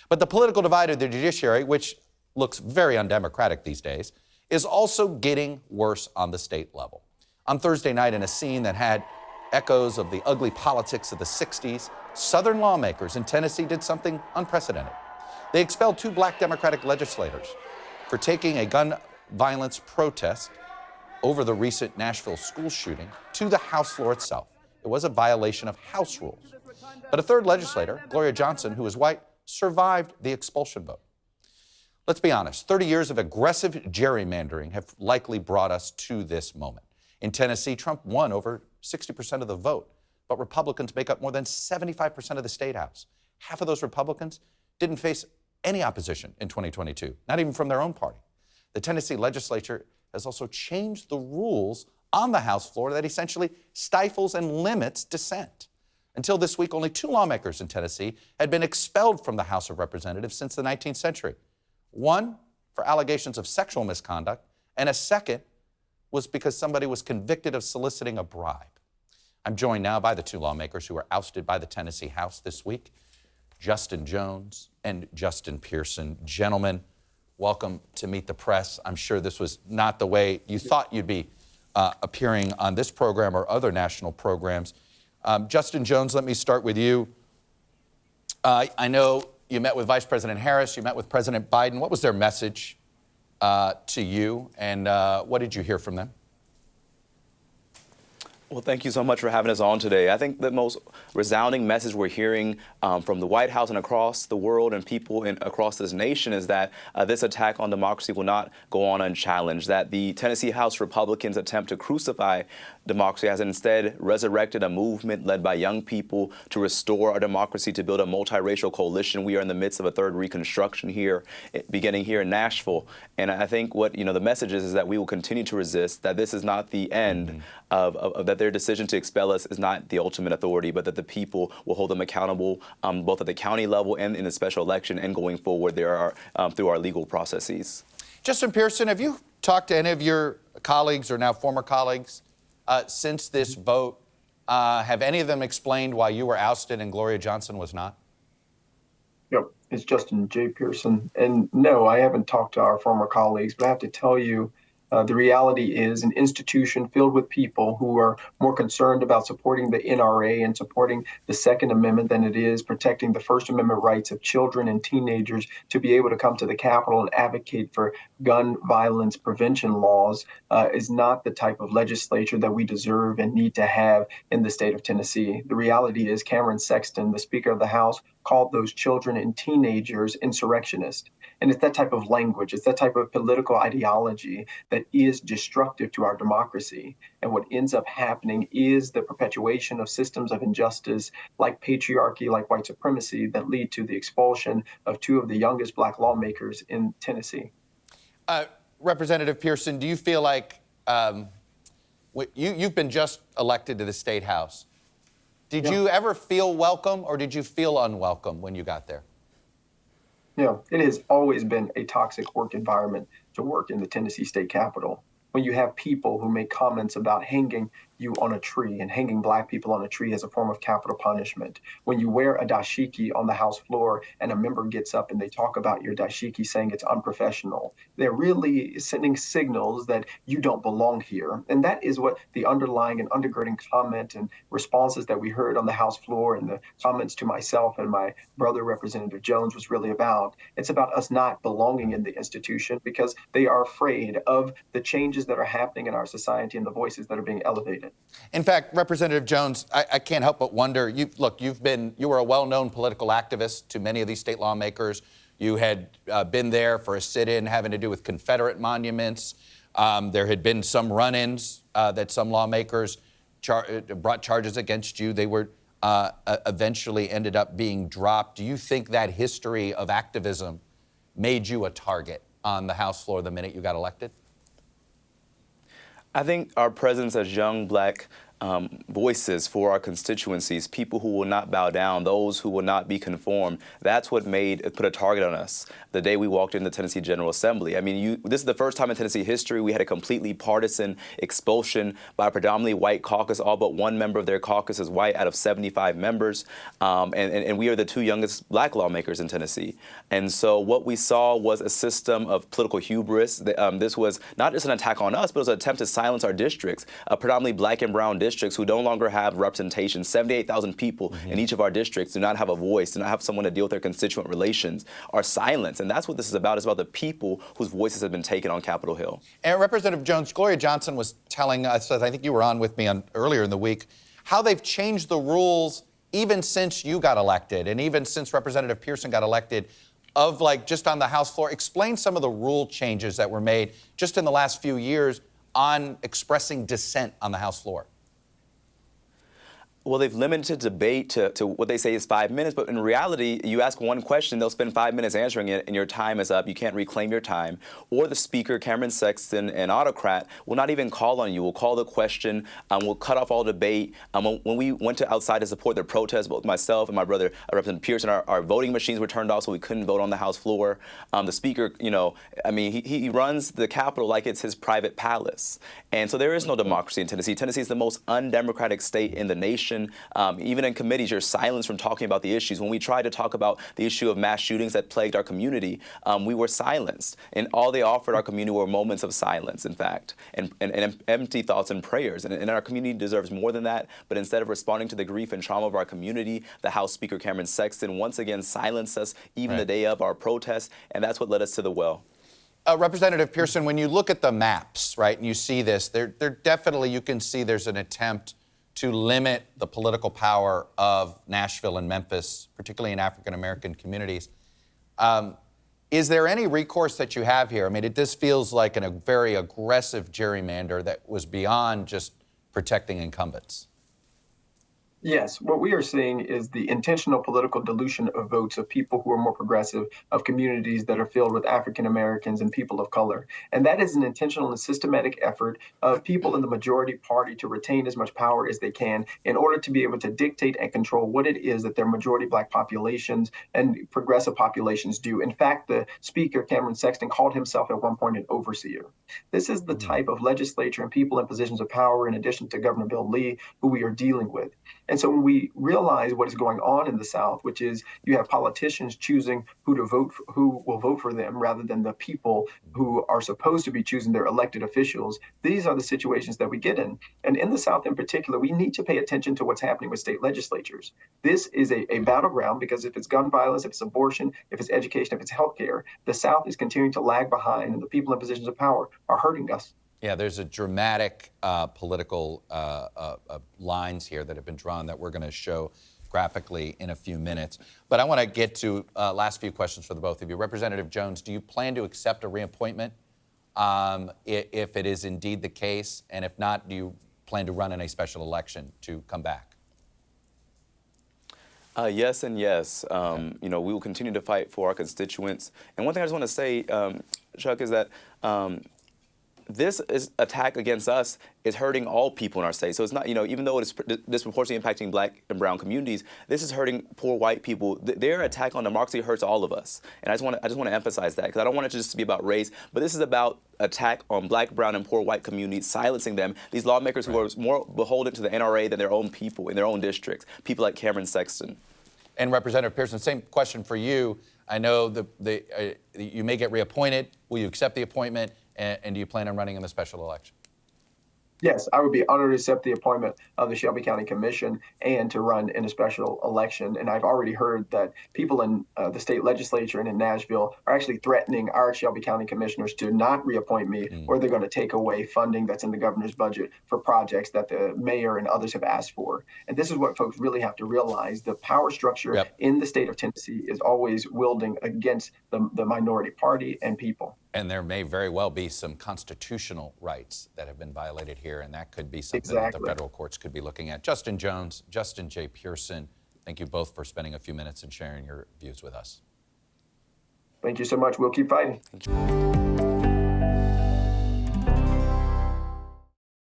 But the political divide of the judiciary, which looks very undemocratic these days, is also getting worse on the state level. On Thursday night, in a scene that had echoes of the ugly politics of the 60s, Southern lawmakers in Tennessee did something unprecedented. They expelled 2 black Democratic legislators for taking a gun violence protest over the recent Nashville school shooting to the House floor itself. It was a violation of House rules. But a third legislator, Gloria Johnson, who is white, survived the expulsion vote. Let's be honest, 30 years of aggressive gerrymandering have likely brought us to this moment. In Tennessee, Trump won over 60% of the vote, but Republicans make up more than 75% of the state house. Half of those Republicans didn't face any opposition in 2022, not even from their own party. The Tennessee legislature has also changed the rules on the House floor that essentially stifles and limits dissent. Until this week, only 2 lawmakers in Tennessee had been expelled from the House of Representatives since the 19th century. One for allegations of sexual misconduct, and a second was because somebody was convicted of soliciting a bribe. I'm joined now by the 2 lawmakers who were ousted by the Tennessee House this week, Justin Jones and Justin Pearson. Gentlemen, welcome to Meet the Press. I'm sure this was not the way you thought you'd be appearing on this program or other national programs. Justin Jones, let me start with you. I know you met with Vice President Harris, you met with President Biden. What was their message to you, and what did you hear from them? Well, thank you so much for having us on today. I think the most resounding message we're hearing from the White House and across the world and people across this nation is that this attack on democracy will not go on unchallenged, that the Tennessee House Republicans' attempt to crucify democracy has instead resurrected a movement led by young people to restore our democracy, to build a multiracial coalition. We are in the midst of a third Reconstruction here, beginning here in Nashville. And I think what the message is that we will continue to resist, that this is not the end of that their decision to expel us is not the ultimate authority, but that the people will hold them accountable both at the county level and in the special election and going forward there are through our legal processes. Justin Pearson, have you talked to any of your colleagues or now former colleagues since this vote? Have any of them explained why you were ousted and Gloria Johnson was not? Yep, it's Justin J. Pearson. And no, I haven't talked to our former colleagues, but I have to tell you, the reality is an institution filled with people who are more concerned about supporting the NRA and supporting the Second Amendment than it is protecting the First Amendment rights of children and teenagers to be able to come to the Capitol and advocate for gun violence prevention laws is not the type of legislature that we deserve and need to have in the state of Tennessee. The reality is Cameron Sexton, the Speaker of the House, called those children and teenagers insurrectionists. And it's that type of language, it's that type of political ideology that is destructive to our democracy. And what ends up happening is the perpetuation of systems of injustice like patriarchy, like white supremacy, that lead to the expulsion of 2 of the youngest black lawmakers in Tennessee. Representative Pearson, do you feel like you've been just elected to the State House? Did you ever feel welcome or did you feel unwelcome when you got there? Yeah, it has always been a toxic work environment to work in the Tennessee State Capitol. When you have people who make comments about hanging you on a tree and hanging black people on a tree as a form of capital punishment. When you wear a dashiki on the House floor and a member gets up and they talk about your dashiki saying it's unprofessional, they're really sending signals that you don't belong here. And that is what the underlying and undergirding comment and responses that we heard on the House floor and the comments to myself and my brother, Representative Jones, was really about. It's about us not belonging in the institution because they are afraid of the changes that are happening in our society and the voices that are being elevated. In fact, Representative Jones, I can't help but wonder, you were a well-known political activist to many of these state lawmakers. You had been there for a sit-in having to do with Confederate monuments. There had been some run-ins that some lawmakers brought charges against you. They were eventually ended up being dropped. Do you think that history of activism made you a target on the House floor the minute you got elected? I think our presence as young black voices for our constituencies, people who will not bow down, those who will not be conformed. That's what put a target on us the day we walked in the Tennessee General Assembly. I mean, this is the first time in Tennessee history we had a completely partisan expulsion by a predominantly white caucus. All but one member of their caucus is white out of 75 members. And we are the two youngest black lawmakers in Tennessee. And so what we saw was a system of political hubris. This was not just an attack on us, but it was an attempt to silence our districts, predominantly black and brown districts who no longer have representation. 78,000 people in each of our districts do not have a voice, do not have someone to deal with their constituent relations, are silenced. And that's what this is about. It's about the people whose voices have been taken on Capitol Hill. And Representative Jones, Gloria Johnson was telling us, I think you were on with me earlier in the week, how they've changed the rules even since you got elected and even since Representative Pearson got elected of just on the House floor. Explain some of the rule changes that were made just in the last few years on expressing dissent on the House floor. Well, they've limited debate to what they say is 5 minutes, but in reality, you ask one question, they'll spend 5 minutes answering it, and your time is up. You can't reclaim your time. Or the speaker, Cameron Sexton, an autocrat, will not even call on you. Will call the question, will cut off all debate. When we went outside to support the protest, both myself and my brother, Representative Pearson, our voting machines were turned off, so we couldn't vote on the House floor. The speaker, he runs the Capitol like it's his private palace. And so there is no democracy in Tennessee. Tennessee is the most undemocratic state in the nation. Even in committees, you're silenced from talking about the issues. When we tried to talk about the issue of mass shootings that plagued our community, we were silenced. And all they offered our community were moments of silence, in fact, and empty thoughts and prayers. And our community deserves more than that. But instead of responding to the grief and trauma of our community, the House Speaker, Cameron Sexton, once again silenced us even the day of our protest. And that's what led us to the well. Representative Pearson, when you look at the maps, right, and you see this, there definitely, you can see there's an attempt to limit the political power of Nashville and Memphis, particularly in African-American communities. Is there any recourse that you have here? I mean, this feels like a very aggressive gerrymander that was beyond just protecting incumbents. Yes, what we are seeing is the intentional political dilution of votes of people who are more progressive, of communities that are filled with African Americans and people of color. And that is an intentional and systematic effort of people in the majority party to retain as much power as they can in order to be able to dictate and control what it is that their majority black populations and progressive populations do. In fact, the speaker, Cameron Sexton, called himself at one point an overseer. This is the type of legislature and people in positions of power, in addition to Governor Bill Lee, who we are dealing with. And so when we realize what is going on in the South, which is you have politicians choosing who will vote for them rather than the people who are supposed to be choosing their elected officials, these are the situations that we get in. And in the South in particular, we need to pay attention to what's happening with state legislatures. This is a battleground because if it's gun violence, if it's abortion, if it's education, if it's healthcare, the South is continuing to lag behind and the people in positions of power are hurting us. Yeah, there's a dramatic political lines here that have been drawn that we're going to show graphically in a few minutes. But I want to get to last few questions for the both of you. Representative Jones, do you plan to accept a reappointment if it is indeed the case? And if not, do you plan to run in a special election to come back? Yes and yes. We will continue to fight for our constituents. And one thing I just want to say, Chuck, is that this attack against us is hurting all people in our state. So it's not, even though it is disproportionately impacting black and brown communities, this is hurting poor white people. Their attack on democracy hurts all of us. And I just want to emphasize that because I don't want it just to be about race, but this is about attack on black, brown, and poor white communities, silencing them. These lawmakers who are more beholden to the NRA than their own people in their own districts, people like Cameron Sexton. And Representative Pearson, same question for you. I know you may get reappointed. Will you accept the appointment? And do you plan on running in the special election? Yes, I would be honored to accept the appointment of the Shelby County Commission and to run in a special election. And I've already heard that people in the state legislature and in Nashville are actually threatening our Shelby County commissioners to not reappoint me, or they're going to take away funding that's in the governor's budget for projects that the mayor and others have asked for. And this is what folks really have to realize. The power structure in the state of Tennessee is always wielding against the minority party and people. And there may very well be some constitutional rights that have been violated here, and that could be something that the federal courts could be looking at. Justin Jones, Justin J. Pearson, thank you both for spending a few minutes and sharing your views with us. Thank you so much. We'll keep fighting.